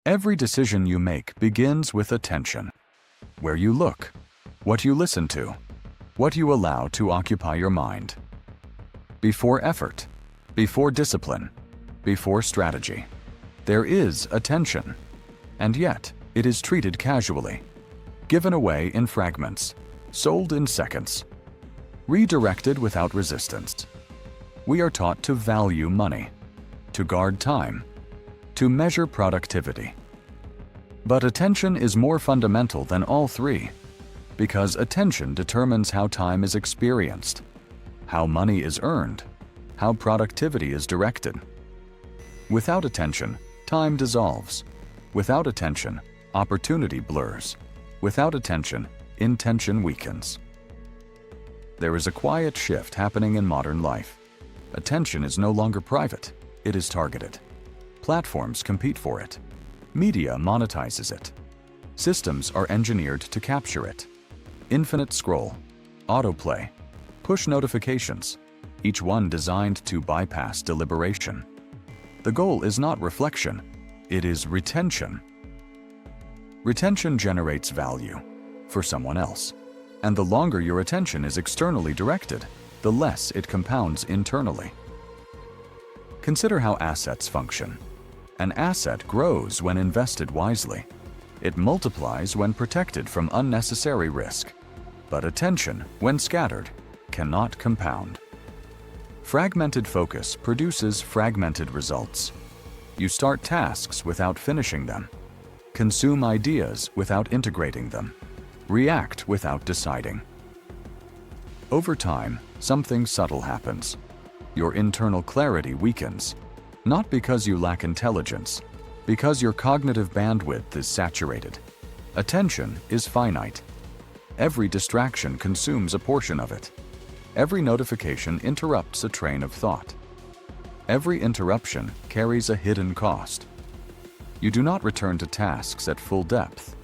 Every decision you make begins with attention. Where you look, what you listen to, what you allow to occupy your mind. Before effort, before discipline, before strategy, there is attention. And yet, it is treated casually, given away in fragments, sold in seconds, redirected without resistance. We are taught to value money, to guard time, to measure productivity. But attention is more fundamental than all three, because attention determines how time is experienced, how money is earned, how productivity is directed. Without attention, time dissolves. Without attention, opportunity blurs. Without attention, intention weakens. There is a quiet shift happening in modern life. Attention is no longer private, it is targeted. Platforms compete for it. Media monetizes it. Systems are engineered to capture it. Infinite scroll, autoplay, push notifications, each one designed to bypass deliberation. The goal is not reflection, it is retention. Retention generates value for someone else, and the longer your attention is externally directed, the less it compounds internally. Consider how assets function. An asset grows when invested wisely. It multiplies when protected from unnecessary risk. But attention, when scattered, cannot compound. Fragmented focus produces fragmented results. You start tasks without finishing them, consume ideas without integrating them, react without deciding. Over time, something subtle happens. Your internal clarity weakens, not because you lack intelligence, because your cognitive bandwidth is saturated. Attention is finite. Every distraction consumes a portion of it. Every notification interrupts a train of thought. Every interruption carries a hidden cost. You do not return to tasks at full depth.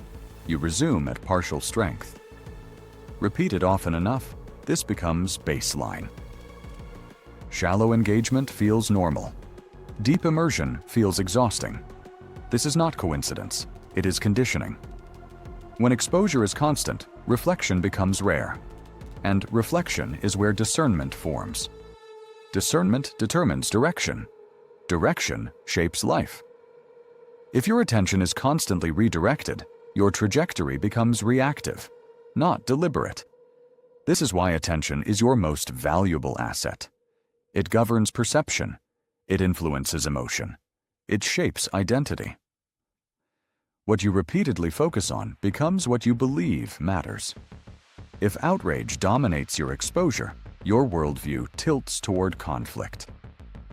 You resume at partial strength. Repeated often enough, this becomes baseline. Shallow engagement feels normal. Deep immersion feels exhausting. This is not coincidence, it is conditioning. When exposure is constant, reflection becomes rare. And reflection is where discernment forms. Discernment determines direction. Direction shapes life. If your attention is constantly redirected, your trajectory becomes reactive, not deliberate. This is why attention is your most valuable asset. It governs perception. It influences emotion. It shapes identity. What you repeatedly focus on becomes what you believe matters. If outrage dominates your exposure, your worldview tilts toward conflict.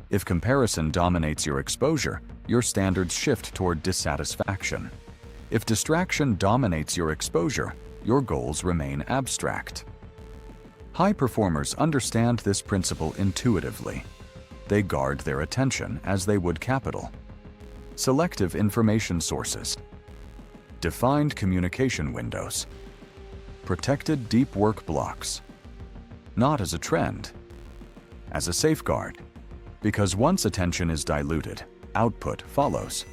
If comparison dominates your exposure, your standards shift toward dissatisfaction. If distraction dominates your exposure, your goals remain abstract. High performers understand this principle intuitively. They guard their attention as they would capital. Selective information sources. Defined communication windows. Protected deep work blocks. Not as a trend, as a safeguard. Because once attention is diluted, output follows.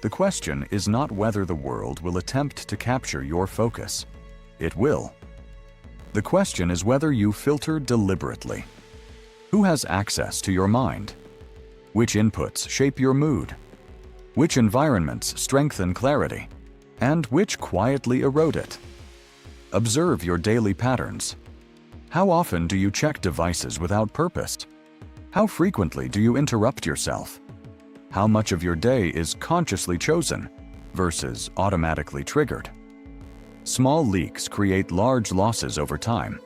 The question is not whether the world will attempt to capture your focus. It will. The question is whether you filter deliberately. Who has access to your mind? Which inputs shape your mood? Which environments strengthen clarity? And which quietly erode it? Observe your daily patterns. How often do you check devices without purpose? How frequently do you interrupt yourself? How much of your day is consciously chosen versus automatically triggered? Small leaks create large losses over time.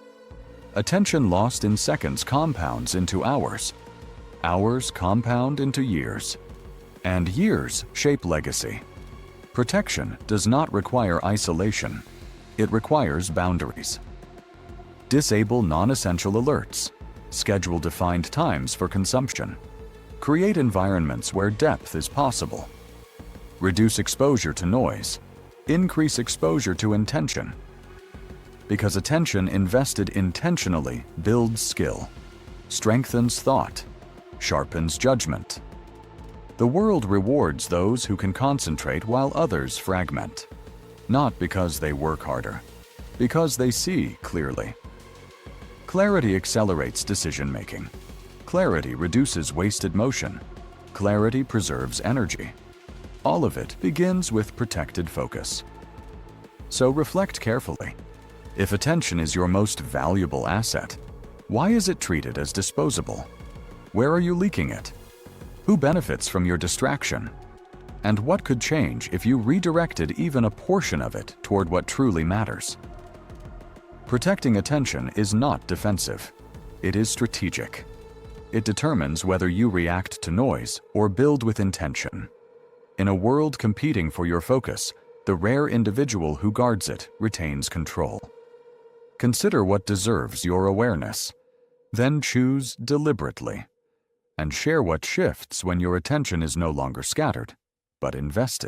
Attention lost in seconds compounds into hours. Hours compound into years. And years shape legacy. Protection does not require isolation. It requires boundaries. Disable non-essential alerts. Schedule defined times for consumption. Create environments where depth is possible. Reduce exposure to noise. Increase exposure to intention. Because attention invested intentionally builds skill, strengthens thought, sharpens judgment. The world rewards those who can concentrate while others fragment. Not because they work harder, because they see clearly. Clarity accelerates decision-making. Clarity reduces wasted motion. Clarity preserves energy. All of it begins with protected focus. So reflect carefully. If attention is your most valuable asset, why is it treated as disposable? Where are you leaking it? Who benefits from your distraction? And what could change if you redirected even a portion of it toward what truly matters? Protecting attention is not defensive. It is strategic. It determines whether you react to noise or build with intention. In a world competing for your focus, the rare individual who guards it retains control. Consider what deserves your awareness. Then choose deliberately. And share what shifts when your attention is no longer scattered, but invested.